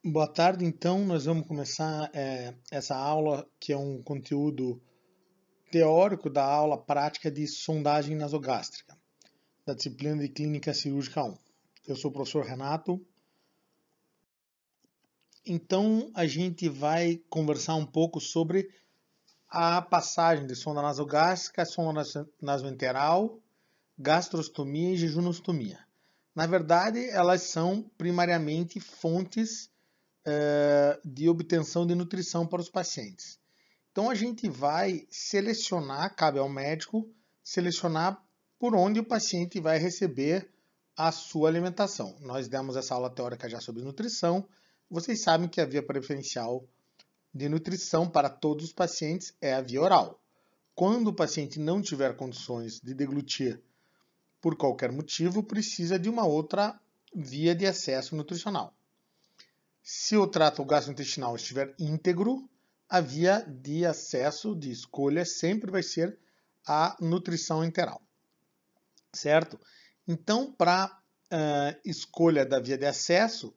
Boa tarde, então nós vamos começar essa aula que é um conteúdo teórico da aula prática de sondagem nasogástrica, da disciplina de Clínica Cirúrgica 1. Eu sou o professor Renato. Então a gente vai conversar um pouco sobre a passagem de sonda nasogástrica, sonda nasoenteral, gastrostomia e jejunostomia. Na verdade, elas são primariamente fontes de obtenção de nutrição para os pacientes. Então a gente vai selecionar, cabe ao médico, selecionar por onde o paciente vai receber a sua alimentação. Nós demos essa aula teórica já sobre nutrição. Vocês sabem que a via preferencial de nutrição para todos os pacientes é a via oral. Quando o paciente não tiver condições de deglutir por qualquer motivo, precisa de uma outra via de acesso nutricional. Se o trato gastrointestinal estiver íntegro, a via de acesso, de escolha, sempre vai ser a nutrição enteral, certo? Então, para escolha da via de acesso,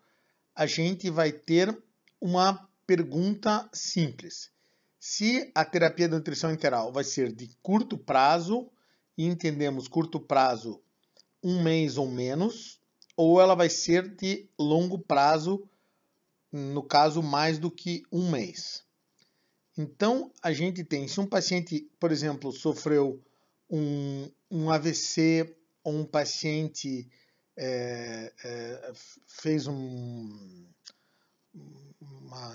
a gente vai ter uma pergunta simples. Se a terapia de nutrição enteral vai ser de curto prazo, e entendemos curto prazo 1 mês ou menos, ou ela vai ser de longo prazo, no caso mais do que 1 mês. Então, a gente tem, se um paciente, por exemplo, sofreu um AVC, ou um paciente fez uma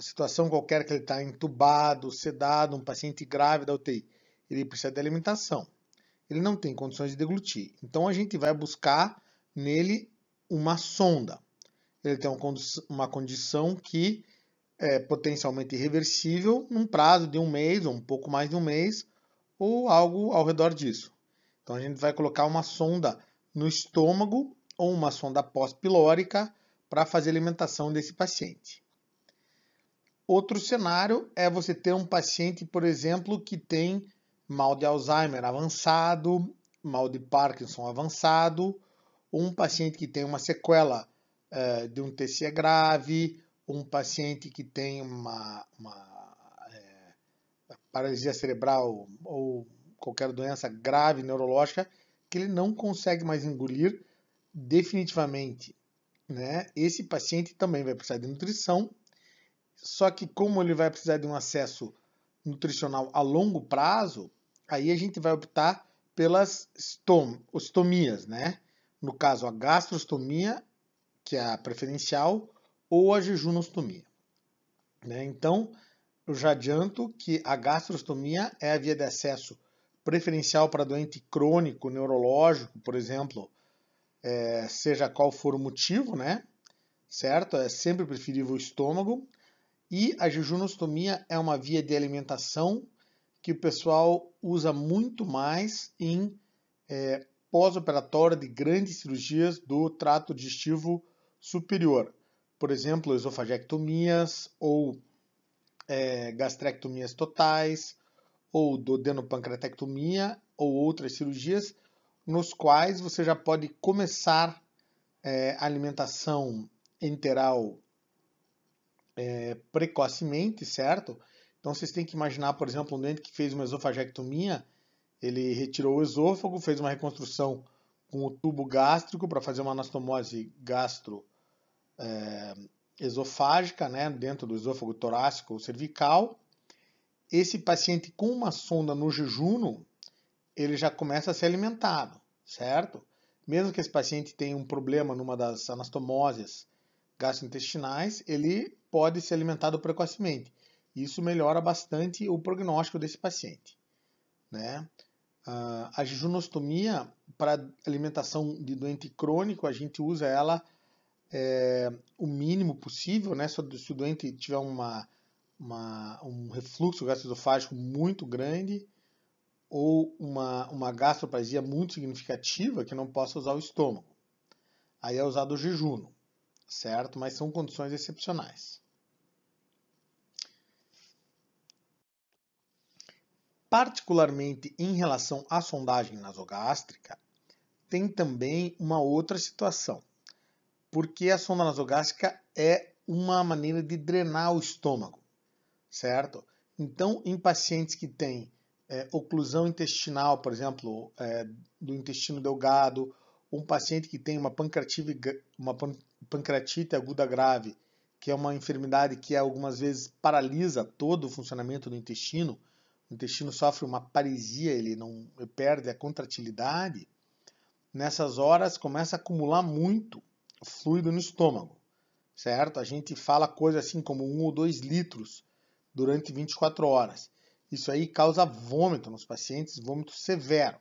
situação qualquer que ele está entubado, sedado, um paciente grave da UTI, ele precisa de alimentação. Ele não tem condições de deglutir. Então, a gente vai buscar nele uma sonda. Ele tem uma condição que é potencialmente irreversível num prazo de 1 mês, ou um pouco mais de 1 mês, ou algo ao redor disso. Então a gente vai colocar uma sonda no estômago ou uma sonda pós-pilórica para fazer a alimentação desse paciente. Outro cenário é você ter um paciente, por exemplo, que tem mal de Alzheimer avançado, mal de Parkinson avançado, ou um paciente que tem uma sequela de um TCE grave, um paciente que tem uma paralisia cerebral ou qualquer doença grave neurológica que ele não consegue mais engolir definitivamente, né? Esse paciente também vai precisar de nutrição, só que como ele vai precisar de um acesso nutricional a longo prazo, aí a gente vai optar pelas ostomias, né? No caso, a gastrostomia, que é a preferencial, ou a jejunostomia, né? Então, eu já adianto que a gastrostomia é a via de acesso preferencial para doente crônico, neurológico, por exemplo, seja qual for o motivo, né? Certo? É sempre preferível o estômago. E a jejunostomia é uma via de alimentação que o pessoal usa muito mais em pós-operatório de grandes cirurgias do trato digestivo superior. Por exemplo, esofagectomias ou gastrectomias totais, ou duodenopancreatectomia, ou outras cirurgias, nos quais você já pode começar a alimentação enteral precocemente, certo? Então vocês têm que imaginar, por exemplo, um doente que fez uma esofagectomia, ele retirou o esôfago, fez uma reconstrução com o tubo gástrico para fazer uma anastomose esofágica, né, dentro do esôfago torácico ou cervical. Esse paciente com uma sonda no jejuno, ele já começa a ser alimentado, certo? Mesmo que esse paciente tenha um problema numa das anastomoses gastrointestinais, ele pode ser alimentado precocemente. Isso melhora bastante o prognóstico desse paciente, né? A jejunostomia para alimentação de doente crônico, a gente usa ela o mínimo possível, né? Se o doente tiver um refluxo gastroesofágico muito grande ou uma gastroparesia muito significativa que não possa usar o estômago. Aí é usado o jejuno, certo? Mas são condições excepcionais. Particularmente em relação à sondagem nasogástrica, tem também uma outra situação, porque a sonda nasogástrica é uma maneira de drenar o estômago, certo? Então, em pacientes que têm oclusão intestinal, por exemplo, do intestino delgado, um paciente que tem uma pancreatite aguda grave, que é uma enfermidade que algumas vezes paralisa todo o funcionamento do intestino, o intestino sofre uma paralisia, ele perde a contratilidade, nessas horas começa a acumular muito fluido no estômago, certo? A gente fala coisa assim como 1 ou 2 litros durante 24 horas. Isso aí causa vômito nos pacientes, vômito severo.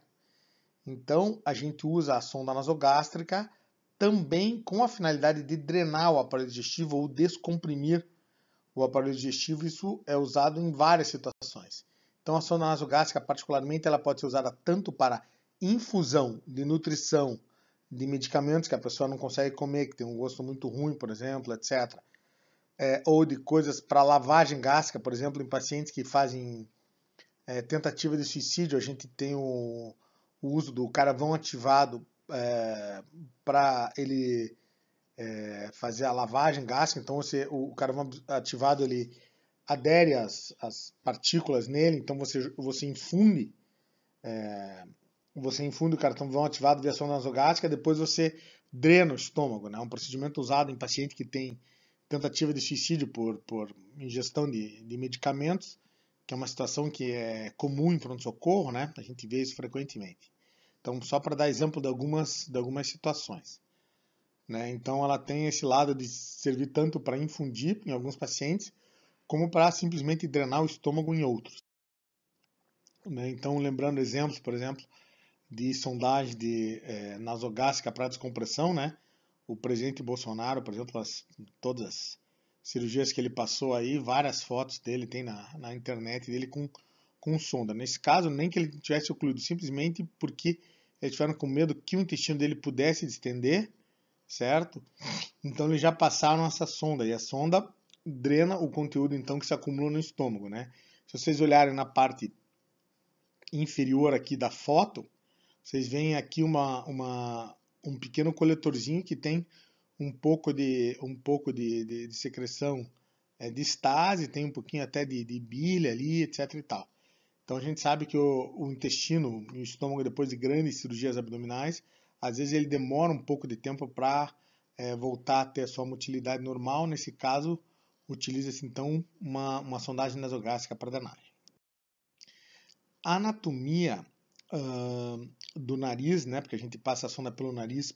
Então, a gente usa a sonda nasogástrica também com a finalidade de drenar o aparelho digestivo ou descomprimir o aparelho digestivo. Isso é usado em várias situações. Então, a sonda nasogástrica, particularmente, ela pode ser usada tanto para infusão de nutrição de medicamentos que a pessoa não consegue comer, que tem um gosto muito ruim, por exemplo, etc. Ou de coisas para lavagem gástrica, por exemplo, em pacientes que fazem tentativa de suicídio, a gente tem o uso do carvão ativado para ele fazer a lavagem gástrica. Então o carvão ativado ele adere às partículas nele, então você infunde o carvão ativado via sonda nasogástrica, depois você drena o estômago, né? É um procedimento usado em paciente que tem tentativa de suicídio por ingestão de medicamentos, que é uma situação que é comum em pronto-socorro, né? A gente vê isso frequentemente. Então, só para dar exemplo de algumas situações, né? Então, ela tem esse lado de servir tanto para infundir em alguns pacientes, como para simplesmente drenar o estômago em outros, né? Então, lembrando exemplos, por exemplo, de sondagem de nasogástrica para descompressão, né? O presidente Bolsonaro, por exemplo, todas as cirurgias que ele passou aí, várias fotos dele tem na internet dele com sonda. Nesse caso, nem que ele tivesse ocluído, simplesmente porque eles tiveram com medo que o intestino dele pudesse distender, certo? Então eles já passaram essa sonda, e a sonda drena o conteúdo então que se acumulou no estômago, né? Se vocês olharem na parte inferior aqui da foto, vocês veem aqui um pequeno coletorzinho que tem um pouco de secreção de estase, tem um pouquinho até de bile ali, etc e tal. Então a gente sabe que o intestino e o estômago, depois de grandes cirurgias abdominais, às vezes ele demora um pouco de tempo para voltar a ter a sua motilidade normal. Nesse caso, utiliza-se então uma sondagem nasogástrica para drenagem. A anatomia do nariz, né, porque a gente passa a sonda pelo nariz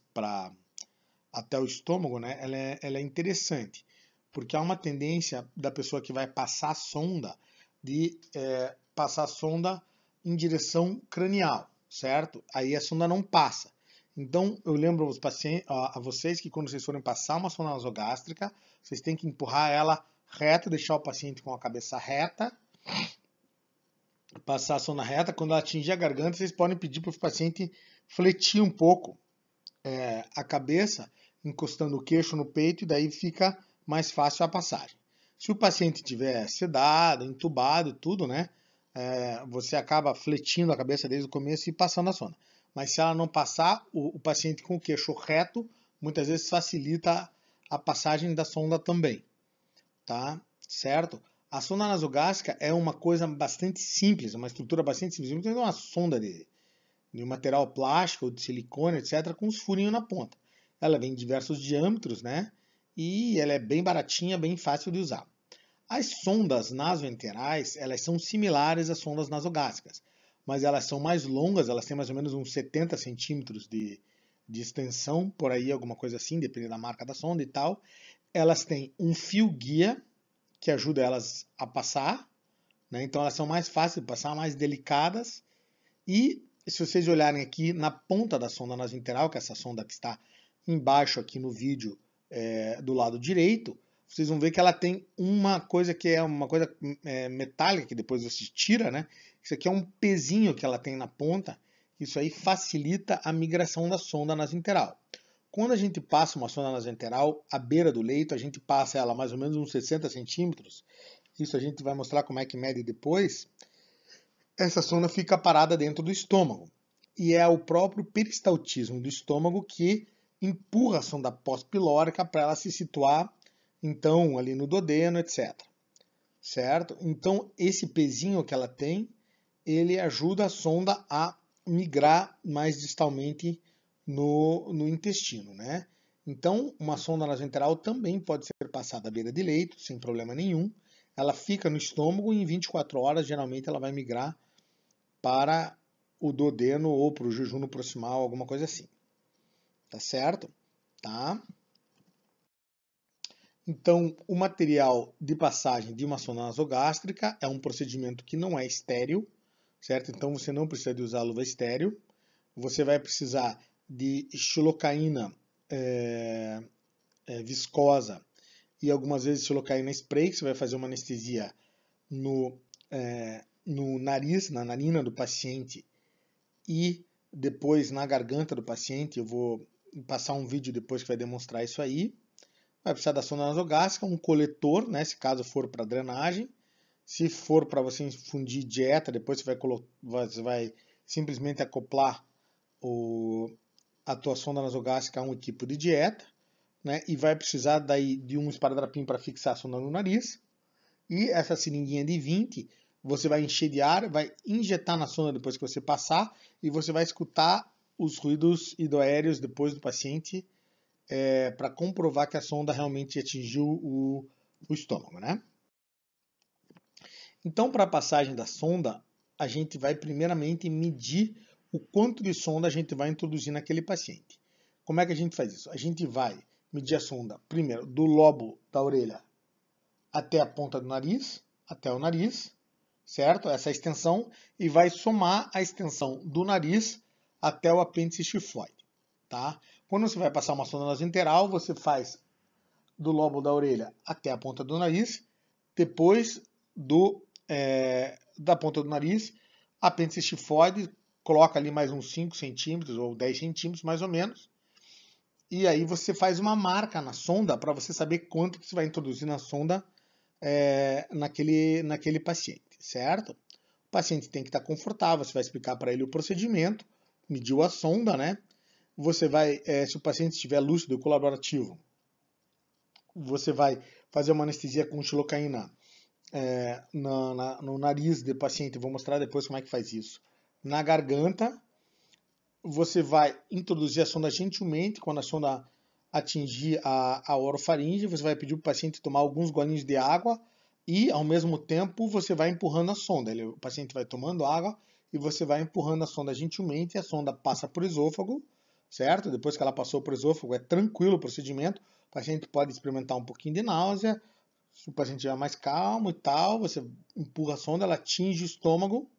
até o estômago, né, ela é interessante, porque há uma tendência da pessoa que vai passar a sonda de passar a sonda em direção cranial, certo? Aí a sonda não passa. Então, eu lembro a vocês que quando vocês forem passar uma sonda nasogástrica, vocês têm que empurrar ela reta, deixar o paciente com a cabeça reta, passar a sonda reta. Quando ela atingir a garganta, vocês podem pedir para o paciente fletir um pouco a cabeça, encostando o queixo no peito, e daí fica mais fácil a passagem. Se o paciente estiver sedado, entubado e tudo, né, você acaba fletindo a cabeça desde o começo e passando a sonda. Mas se ela não passar, o paciente com o queixo reto, muitas vezes facilita a passagem da sonda também, tá? Certo? A sonda nasogástrica é uma coisa bastante simples, uma estrutura bastante simples. Não é uma sonda de um material plástico ou de silicone, etc., com os furinhos na ponta. Ela vem em diversos diâmetros, né? E ela é bem baratinha, bem fácil de usar. As sondas nasoenterais, elas são similares às sondas nasogástricas, mas elas são mais longas, elas têm mais ou menos uns 70 centímetros de extensão, por aí, alguma coisa assim, dependendo da marca da sonda e tal. Elas têm um fio guia, que ajuda elas a passar, né? Então elas são mais fáceis de passar, mais delicadas. E se vocês olharem aqui na ponta da sonda nasoenteral, que é essa sonda que está embaixo aqui no vídeo do lado direito, vocês vão ver que ela tem uma coisa que é uma coisa metálica, que depois você tira, né? Isso aqui é um pezinho que ela tem na ponta. Isso aí facilita a migração da sonda nasoenteral. Quando a gente passa uma sonda nasoenteral à beira do leito, a gente passa ela mais ou menos uns 60 centímetros. Isso a gente vai mostrar como é que mede depois. Essa sonda fica parada dentro do estômago. E é o próprio peristaltismo do estômago que empurra a sonda pós-pilórica para ela se situar então ali no duodeno, etc. Certo? Então esse pezinho que ela tem, ele ajuda a sonda a migrar mais distalmente no intestino, né? Então, uma sonda nasoenteral também pode ser passada à beira de leito, sem problema nenhum. Ela fica no estômago e em 24 horas, geralmente, ela vai migrar para o duodeno ou para o jejum proximal, alguma coisa assim. Tá certo? Tá? Então, o material de passagem de uma sonda nasogástrica é um procedimento que não é estéril, certo? Então, você não precisa de usar luva estéril. Você vai precisar de xilocaína viscosa e algumas vezes xilocaína spray, que você vai fazer uma anestesia no nariz, na narina do paciente e depois na garganta do paciente. Eu vou passar um vídeo depois que vai demonstrar isso aí. Vai precisar da sonda nasogástrica, um coletor, né, se caso for para drenagem. Se for para você infundir dieta, depois você vai simplesmente acoplar a tua sonda nasogástrica a um equipo de dieta, né, e vai precisar daí de um esparadrapim para fixar a sonda no nariz. E essa seringuinha de 20, você vai encher de ar, vai injetar na sonda depois que você passar, e você vai escutar os ruídos hidroaéreos depois do paciente, para comprovar que a sonda realmente atingiu o estômago, né? Então, para a passagem da sonda, a gente vai primeiramente medir o quanto de sonda a gente vai introduzir naquele paciente. Como é que a gente faz isso? A gente vai medir a sonda, primeiro, do lobo da orelha até a ponta do nariz, até o nariz, certo? Essa é a extensão, e vai somar a extensão do nariz até o apêndice xifoide, tá? Quando você vai passar uma sonda nasoenteral, você faz do lobo da orelha até a ponta do nariz, depois da ponta do nariz, apêndice xifoide, coloca ali mais uns 5 centímetros ou 10 centímetros mais ou menos, e aí você faz uma marca na sonda para você saber quanto que você vai introduzir na sonda naquele paciente, certo? O paciente tem que estar confortável, você vai explicar para ele o procedimento, mediu a sonda, né? Você vai, se o paciente estiver lúcido e colaborativo, você vai fazer uma anestesia com xilocaína no nariz do paciente, vou mostrar depois como é que faz isso. Na garganta, você vai introduzir a sonda gentilmente, quando a sonda atingir a orofaringe, você vai pedir para o paciente tomar alguns golinhos de água e, ao mesmo tempo, você vai empurrando a sonda. O paciente vai tomando água e você vai empurrando a sonda gentilmente, e a sonda passa por esôfago, certo? Depois que ela passou por esôfago, é tranquilo o procedimento. O paciente pode experimentar um pouquinho de náusea. Se o paciente estiver mais calmo e tal, você empurra a sonda, ela atinge o estômago,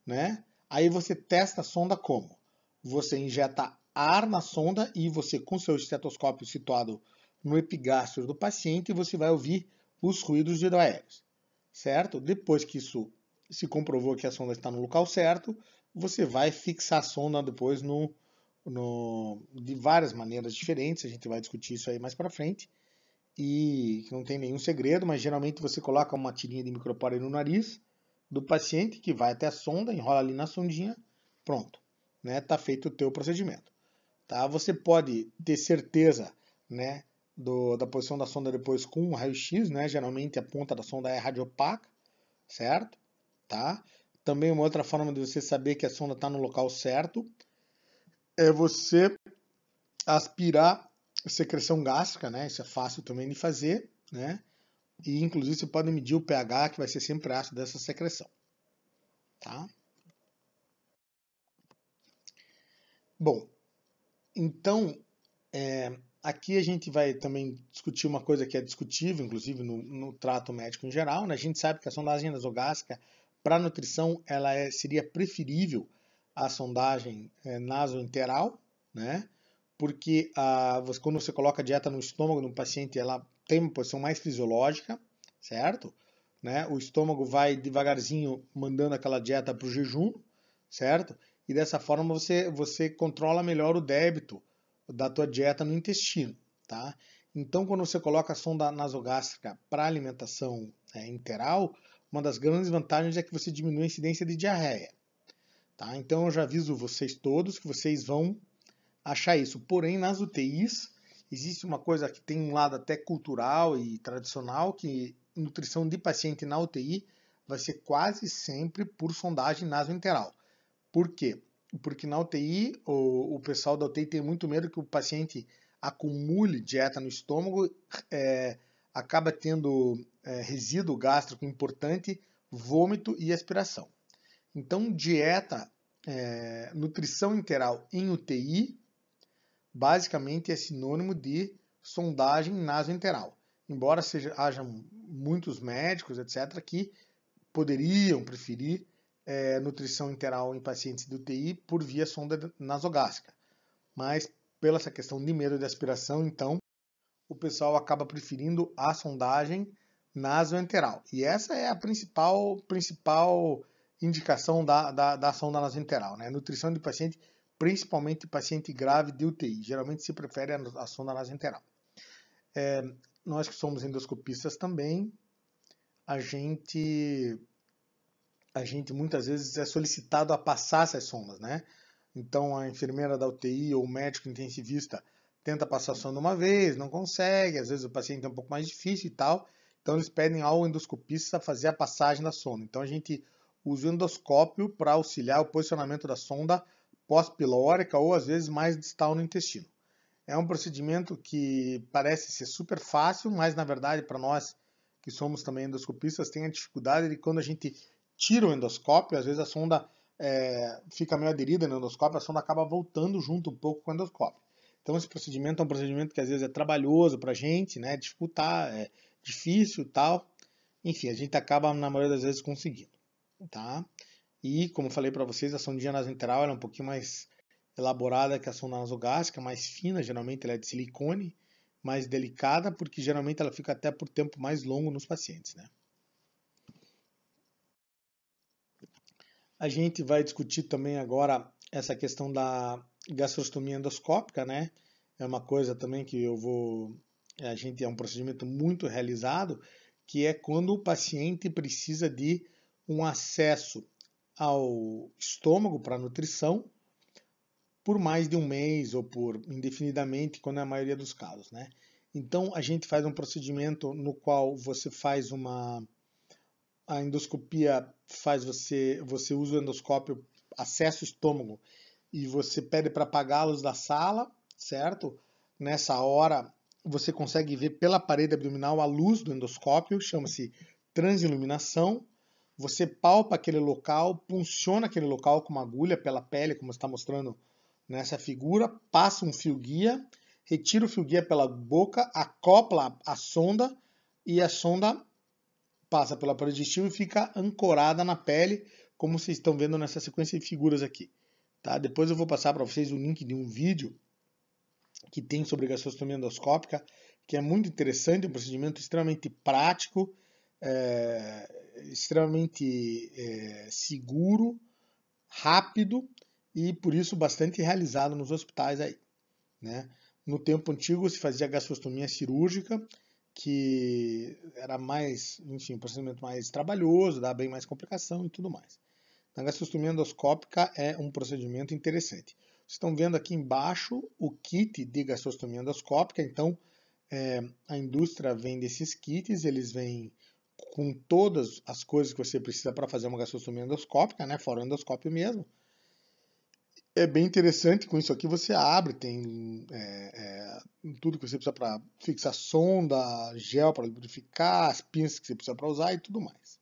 né? Aí você testa a sonda como? Você injeta ar na sonda e você, com seu estetoscópio situado no epigastro do paciente, você vai ouvir os ruídos hidroaéreos, certo? Depois que isso se comprovou que a sonda está no local certo, você vai fixar a sonda depois de várias maneiras diferentes. A gente vai discutir isso aí mais para frente. E não tem nenhum segredo, mas geralmente você coloca uma tirinha de micropore no nariz do paciente, que vai até a sonda, enrola ali na sondinha, pronto, né? Tá feito o teu procedimento, tá? Você pode ter certeza, né, da posição da sonda depois com um raio-x, né? Geralmente a ponta da sonda é radiopaca, certo? Tá? Também uma outra forma de você saber que a sonda está no local certo é você aspirar secreção gástrica, né? Isso é fácil também de fazer, né? E inclusive você pode medir o pH, que vai ser sempre ácido dessa secreção, tá? Bom, então aqui a gente vai também discutir uma coisa que é discutível, inclusive no trato médico em geral, né? A gente sabe que a sondagem nasogástrica para nutrição ela seria preferível à sondagem nasoenteral, né? Porque quando você coloca a dieta no estômago do paciente, ela tem uma posição mais fisiológica, certo? Né? O estômago vai devagarzinho mandando aquela dieta para o jejum, certo? E dessa forma você controla melhor o débito da tua dieta no intestino, tá? Então, quando você coloca a sonda nasogástrica para alimentação enteral, uma das grandes vantagens é que você diminui a incidência de diarreia, tá? Então, eu já aviso vocês todos que vocês vão achar isso. Porém, nas UTIs, existe uma coisa que tem um lado até cultural e tradicional, que nutrição de paciente na UTI vai ser quase sempre por sondagem nasoenteral. Por quê? Porque na UTI, o pessoal da UTI tem muito medo que o paciente acumule dieta no estômago, acaba tendo resíduo gástrico importante, vômito e aspiração. Então, dieta, nutrição enteral em UTI, basicamente é sinônimo de sondagem nasoenteral. Embora haja muitos médicos, etc., que poderiam preferir nutrição enteral em pacientes de UTI por via sonda nasogástrica. Mas, pela essa questão de medo de aspiração, então, o pessoal acaba preferindo a sondagem nasoenteral. E essa é a principal indicação da sonda nasoenteral, né? Nutrição de paciente, principalmente paciente grave de UTI. Geralmente se prefere a sonda nasoenteral. Nós que somos endoscopistas também, a gente muitas vezes é solicitado a passar essas sondas, né? Então a enfermeira da UTI ou o médico intensivista tenta passar a sonda uma vez, não consegue, às vezes o paciente é um pouco mais difícil e tal, então eles pedem ao endoscopista fazer a passagem da sonda. Então a gente usa o endoscópio para auxiliar o posicionamento da sonda pós-pilórica ou às vezes mais distal no intestino. É um procedimento que parece ser super fácil, mas na verdade para nós que somos também endoscopistas tem a dificuldade de quando a gente tira o endoscópio, às vezes a sonda fica meio aderida no endoscópio, a sonda acaba voltando junto um pouco com o endoscópio. Então esse procedimento é um procedimento que às vezes é trabalhoso para a gente, né, dificultar, é difícil e tal. Enfim, a gente acaba na maioria das vezes conseguindo, tá? E como falei para vocês, a sondinha nasoenteral é um pouquinho mais elaborada que a sonda nasogástrica, mais fina, geralmente ela é de silicone, mais delicada, porque geralmente ela fica até por tempo mais longo nos pacientes, né? A gente vai discutir também agora essa questão da gastrostomia endoscópica, né? É uma coisa também que a gente é um procedimento muito realizado, que é quando o paciente precisa de um acesso ao estômago para nutrição por mais de um mês ou por indefinidamente, quando é a maioria dos casos, né? Então a gente faz um procedimento no qual você faz a endoscopia você usa o endoscópio, acessa o estômago e você pede para apagar a luz da sala, certo? Nessa hora você consegue ver pela parede abdominal a luz do endoscópio, chama-se transiluminação. Você palpa aquele local, punciona aquele local com uma agulha pela pele, como está mostrando nessa figura, passa um fio guia, retira o fio guia pela boca, acopla a sonda e a sonda passa pela parede digestiva e fica ancorada na pele, como vocês estão vendo nessa sequência de figuras aqui. Tá? Depois eu vou passar para vocês o link de um vídeo que tem sobre gastrostomia endoscópica, que é muito interessante, um procedimento extremamente prático, extremamente seguro, rápido e por isso bastante realizado nos hospitais aí, né? No tempo antigo se fazia gastrostomia cirúrgica, que era mais, enfim, um procedimento mais trabalhoso, dá bem mais complicação e tudo mais. A gastrostomia endoscópica é um procedimento interessante. Vocês estão vendo aqui embaixo o kit de gastrostomia endoscópica, então a indústria vende esses kits, eles vêm com todas as coisas que você precisa para fazer uma gastrostomia endoscópica, né, fora o endoscópio mesmo. É bem interessante, com isso aqui você abre, tem tudo que você precisa para fixar sonda, gel para lubrificar, as pinças que você precisa para usar e tudo mais.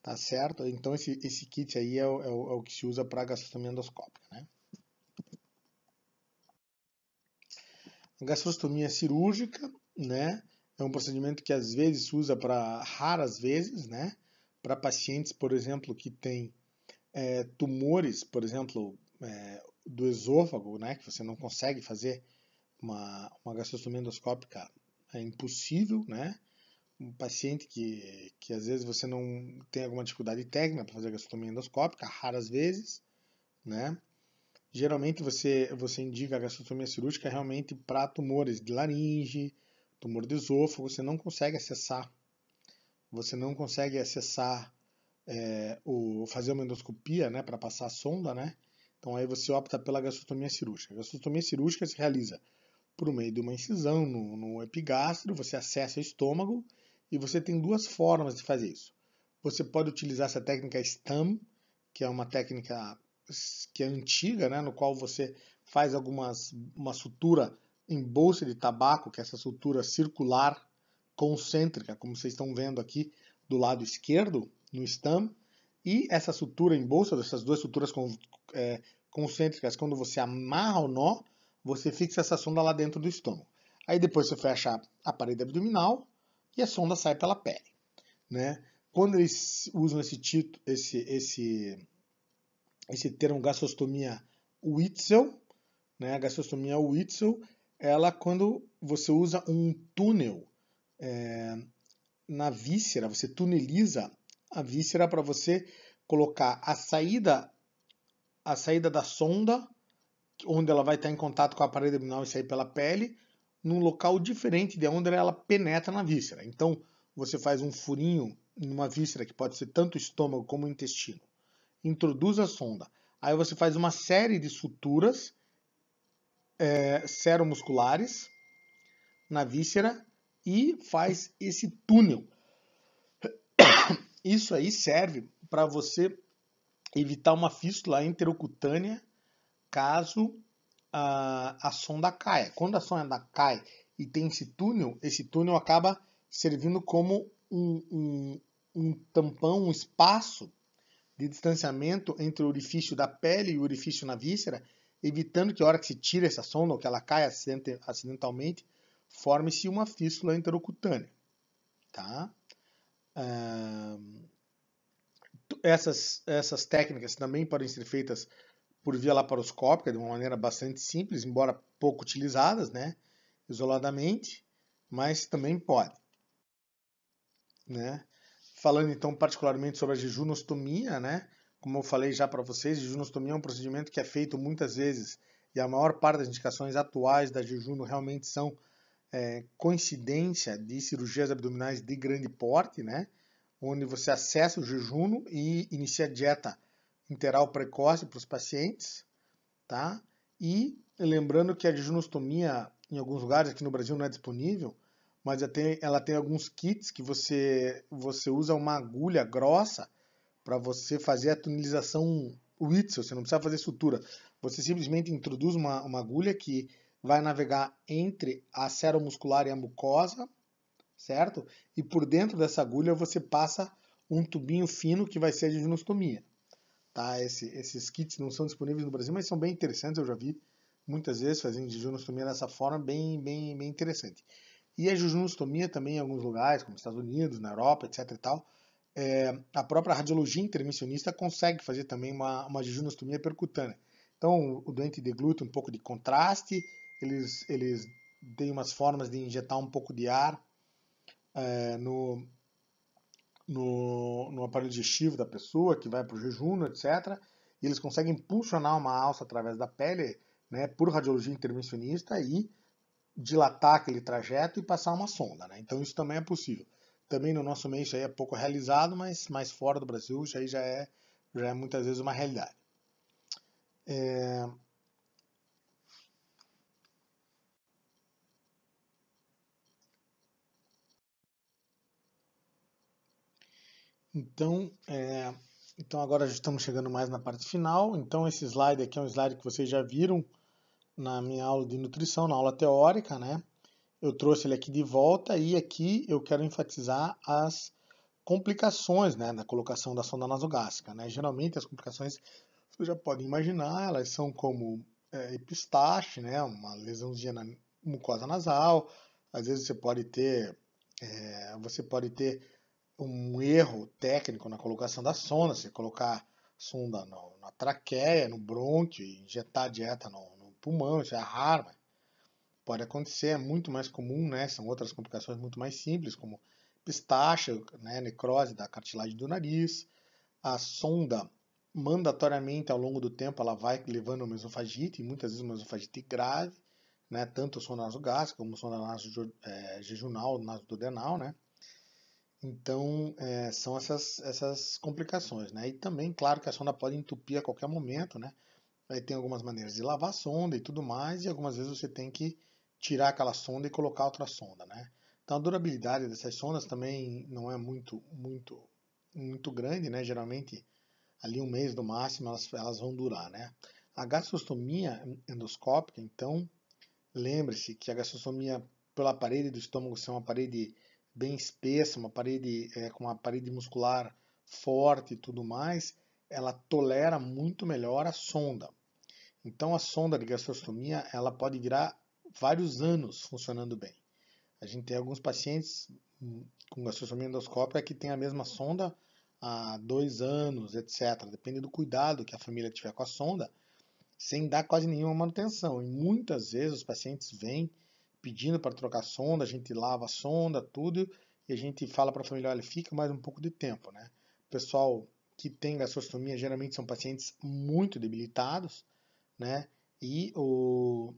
Tá certo? Então esse kit aí é o que se usa para gastrostomia endoscópica, né? A gastrostomia cirúrgica, né? É um procedimento que às vezes se usa para raras vezes, né? Para pacientes, por exemplo, que têm tumores, por exemplo, do esôfago, né? Que você não consegue fazer uma gastrostomia endoscópica, é impossível, né? Um paciente que às vezes você não tem alguma dificuldade técnica para fazer a gastrostomia endoscópica, raras vezes, né? Geralmente você indica a gastrostomia cirúrgica realmente para tumores de laringe, tumor de esôfago, você não consegue acessar fazer uma endoscopia, né, para passar a sonda, né? Então aí você opta pela gastrostomia cirúrgica. A gastrostomia cirúrgica se realiza por meio de uma incisão no epigastro, você acessa o estômago e você tem duas formas de fazer isso. Você pode utilizar essa técnica STAM, que é uma técnica que é antiga, né, no qual você faz uma sutura em bolsa de tabaco, que é essa sutura circular concêntrica, como vocês estão vendo aqui do lado esquerdo, no STAM, e essa sutura em bolsa, essas duas suturas concêntricas, quando você amarra o nó, você fixa essa sonda lá dentro do estômago. Aí depois você fecha a parede abdominal e a sonda sai pela pele, né? Quando eles usam esse termo gastrostomia Witzel, né? A gastrostomia Witzel, ela quando você usa um túnel na víscera, você tuneliza a víscera para você colocar a saída da sonda, onde ela vai estar em contato com a parede abdominal e sair pela pele, num local diferente de onde ela penetra na víscera. Então, você faz um furinho numa víscera, que pode ser tanto o estômago como o intestino. Introduz a sonda. Aí você faz uma série de suturas seromusculares na víscera e faz esse túnel. Isso aí serve para você evitar uma fístula intercutânea caso a sonda caia. Quando a sonda cai e tem esse túnel acaba servindo como um tampão, um espaço de distanciamento entre o orifício da pele e o orifício na víscera, evitando que a hora que se tira essa sonda ou que ela caia acidentalmente, forme-se uma fístula intercutânea. Tá? Essas técnicas também podem ser feitas por via laparoscópica, de uma maneira bastante simples, embora pouco utilizadas, né, isoladamente, mas também pode. Né? Falando então particularmente sobre a jejunostomia, né, como eu falei já para vocês, a jejunostomia é um procedimento que é feito muitas vezes, e a maior parte das indicações atuais da jejuno realmente são coincidência de cirurgias abdominais de grande porte, né, onde você acessa o jejuno e inicia a dieta enteral precoce para os pacientes, tá? E lembrando que a jejunostomia, em alguns lugares aqui no Brasil não é disponível, mas ela tem alguns kits que você usa uma agulha grossa para você fazer a tunelização Witzel, você não precisa fazer sutura. Você simplesmente introduz uma agulha que vai navegar entre a seromuscular e a mucosa, certo? E por dentro dessa agulha você passa um tubinho fino que vai ser a jejunostomia. Tá? Esses kits não são disponíveis no Brasil, mas são bem interessantes, eu já vi muitas vezes fazendo jejunostomia dessa forma, bem interessante. E a jejunostomia também em alguns lugares, como Estados Unidos, na Europa, etc. e tal, a própria radiologia intervencionista consegue fazer também uma jejunostomia percutânea. Então, o doente degluta um pouco de contraste, eles têm umas formas de injetar um pouco de ar no aparelho digestivo da pessoa, que vai para o jejum, etc. E eles conseguem impulsionar uma alça através da pele, né, por radiologia intervencionista e dilatar aquele trajeto e passar uma sonda. Né? Então isso também é possível. Também no nosso meio isso aí é pouco realizado, mas mais fora do Brasil isso aí já é muitas vezes uma realidade. Então, agora já estamos chegando mais na parte final. Então esse slide aqui é um slide que vocês já viram na minha aula de nutrição, na aula teórica, né? Eu trouxe ele aqui de volta e aqui eu quero enfatizar as complicações, né, na colocação da sonda nasogástrica, né? Geralmente as complicações, vocês já podem imaginar, elas são como epistaxe, né, uma lesãozinha na mucosa nasal, às vezes você pode ter um erro técnico na colocação da sonda, você colocar sonda na traqueia, no brônquio, injetar dieta no pulmão, isso é raro, mas pode acontecer, é muito mais comum, né? São outras complicações muito mais simples, como pistache, né? Necrose da cartilagem do nariz. A sonda, mandatoriamente, ao longo do tempo, ela vai levando uma esofagite, e muitas vezes uma esofagite grave, né? Tanto sonda nasogástrica como sonda jejunal, nasoduodenal, né? Então, são essas complicações, né? E também, claro, que a sonda pode entupir a qualquer momento, né? Aí tem algumas maneiras de lavar a sonda e tudo mais, e algumas vezes você tem que tirar aquela sonda e colocar outra sonda, né? Então a durabilidade dessas sondas também não é muito grande, né? Geralmente ali um mês no máximo elas vão durar, né? A gastrostomia endoscópica, então, lembre-se que a gastrostomia pela parede do estômago ser uma parede bem espessa, uma parede com uma parede muscular forte e tudo mais, ela tolera muito melhor a sonda. Então a sonda de gastrostomia ela pode durar vários anos funcionando bem. A gente tem alguns pacientes com gastrostomia endoscópica que tem a mesma sonda há 2 anos, etc. Depende do cuidado que a família tiver com a sonda, sem dar quase nenhuma manutenção. E muitas vezes os pacientes vêm pedindo para trocar a sonda, a gente lava a sonda, tudo, e a gente fala para a família, olha, fica mais um pouco de tempo, né? O pessoal que tem gastrostomia geralmente são pacientes muito debilitados, né? E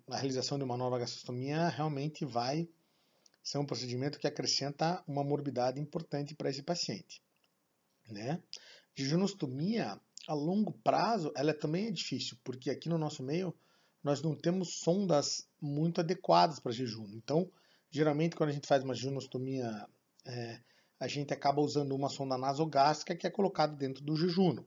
a realização de uma nova gastrostomia realmente vai ser um procedimento que acrescenta uma morbidade importante para esse paciente, né? Jejunostomia, a longo prazo, ela também é difícil, porque aqui no nosso meio nós não temos sondas muito adequadas para jejum. Então, geralmente quando a gente faz uma jejunostomia, a gente acaba usando uma sonda nasogástrica que é colocada dentro do jejum.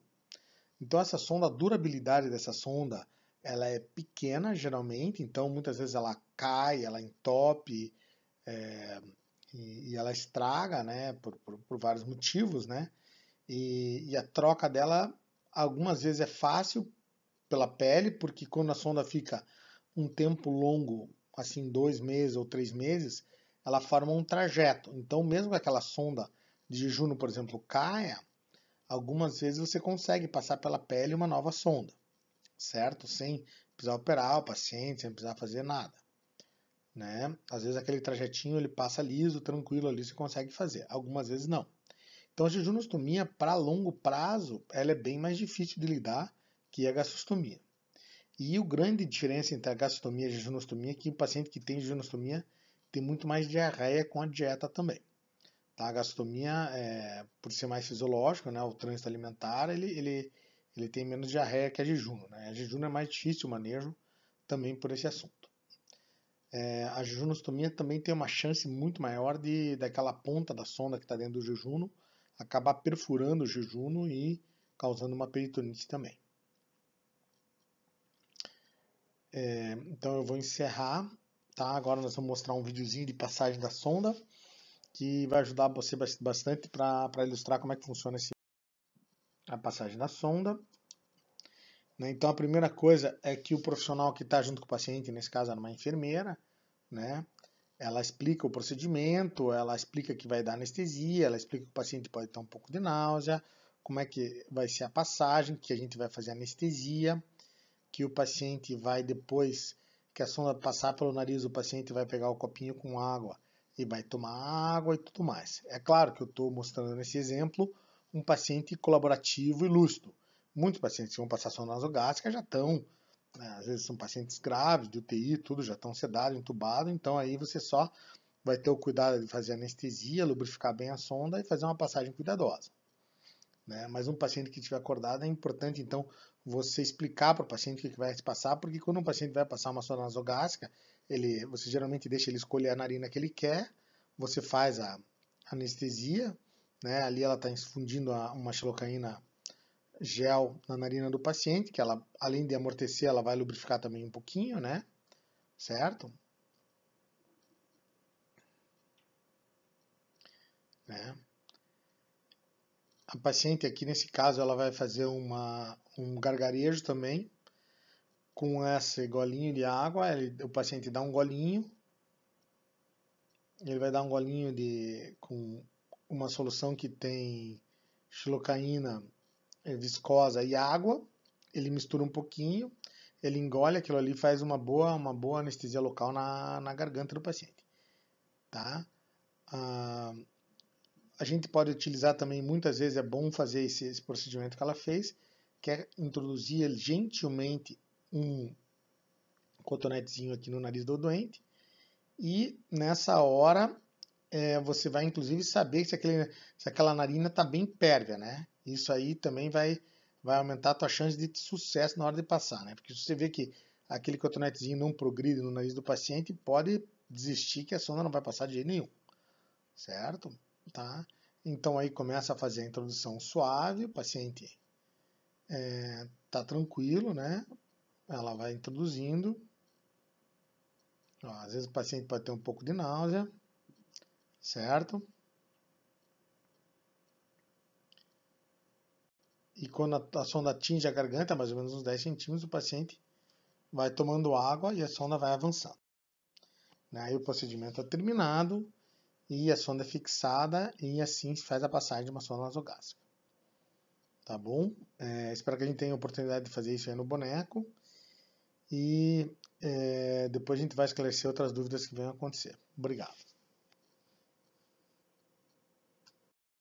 Então essa sonda, a durabilidade dessa sonda, ela é pequena geralmente, então muitas vezes ela cai, ela entope e ela estraga, né, por vários motivos, né? E a troca dela algumas vezes é fácil pela pele, porque quando a sonda fica um tempo longo, assim 2 meses ou 3 meses, ela forma um trajeto. Então mesmo que aquela sonda de jejum, por exemplo, caia, algumas vezes você consegue passar pela pele uma nova sonda, certo? Sem precisar operar o paciente, sem precisar fazer nada, né? Às vezes aquele trajetinho ele passa liso, tranquilo ali, você consegue fazer. Algumas vezes não. Então a jejunostomia para longo prazo, ela é bem mais difícil de lidar que a gastrostomia. E o grande diferença entre a gastrostomia e a jejunostomia é que o paciente que tem jejunostomia tem muito mais diarreia com a dieta também. Tá? A gastrostomia, por ser mais fisiológico, né, o trânsito alimentar, ele tem menos diarreia que a jejum. Né? A jejum é mais difícil o manejo também por esse assunto. A jejunostomia também tem uma chance muito maior daquela ponta da sonda que está dentro do jejuno acabar perfurando o jejuno e causando uma peritonite também. Então eu vou encerrar. Tá? Agora nós vamos mostrar um videozinho de passagem da sonda que vai ajudar você bastante para ilustrar como é que funciona a passagem da sonda. Né? Então a primeira coisa é que o profissional que está junto com o paciente, nesse caso é uma enfermeira, né? Ela explica o procedimento, ela explica que vai dar anestesia, ela explica que o paciente pode ter um pouco de náusea, como é que vai ser a passagem, que a gente vai fazer anestesia, que o paciente vai, depois que a sonda passar pelo nariz, o paciente vai pegar o copinho com água e vai tomar água e tudo mais. É claro que eu estou mostrando nesse exemplo um paciente colaborativo e lúcido. Muitos pacientes que vão passar sonda nasogástrica já estão, né, às vezes são pacientes graves, de UTI, tudo, já estão sedados, entubados, então aí você só vai ter o cuidado de fazer anestesia, lubrificar bem a sonda e fazer uma passagem cuidadosa. Né? Mas um paciente que estiver acordado é importante, então, você explicar para o paciente o que vai se passar, porque quando um paciente vai passar uma sonda nasogástrica, você geralmente deixa ele escolher a narina que ele quer, você faz a anestesia, né? Ali ela está infundindo uma xilocaína gel na narina do paciente, que ela, além de amortecer, ela vai lubrificar também um pouquinho, né? Certo? Né? A paciente aqui, nesse caso, ela vai fazer um gargarejo também, com esse golinho de água, o paciente dá um golinho, ele vai dar um golinho com uma solução que tem xilocaína viscosa e água, ele mistura um pouquinho, ele engole aquilo ali, faz uma boa anestesia local na garganta do paciente. Tá? A gente pode utilizar também, muitas vezes é bom fazer esse procedimento que ela fez, que é introduzir gentilmente um cotonetezinho aqui no nariz do doente, e nessa hora você vai inclusive saber se aquela narina está bem pérvia, né? Isso aí também vai aumentar a tua chance de sucesso na hora de passar, né? Porque se você vê que aquele cotonetezinho não progride no nariz do paciente, pode desistir que a sonda não vai passar de jeito nenhum, certo? Tá? Então aí começa a fazer a introdução suave, o paciente tá tranquilo, né? Ela vai introduzindo. Ó, às vezes o paciente pode ter um pouco de náusea, certo? E quando a sonda atinge a garganta, mais ou menos uns 10 centímetros, o paciente vai tomando água e a sonda vai avançando. Aí o procedimento é terminado e a sonda é fixada e assim se faz a passagem de uma sonda nasogástrica. Tá bom? Espero que a gente tenha a oportunidade de fazer isso aí no boneco e depois a gente vai esclarecer outras dúvidas que venham a acontecer. Obrigado.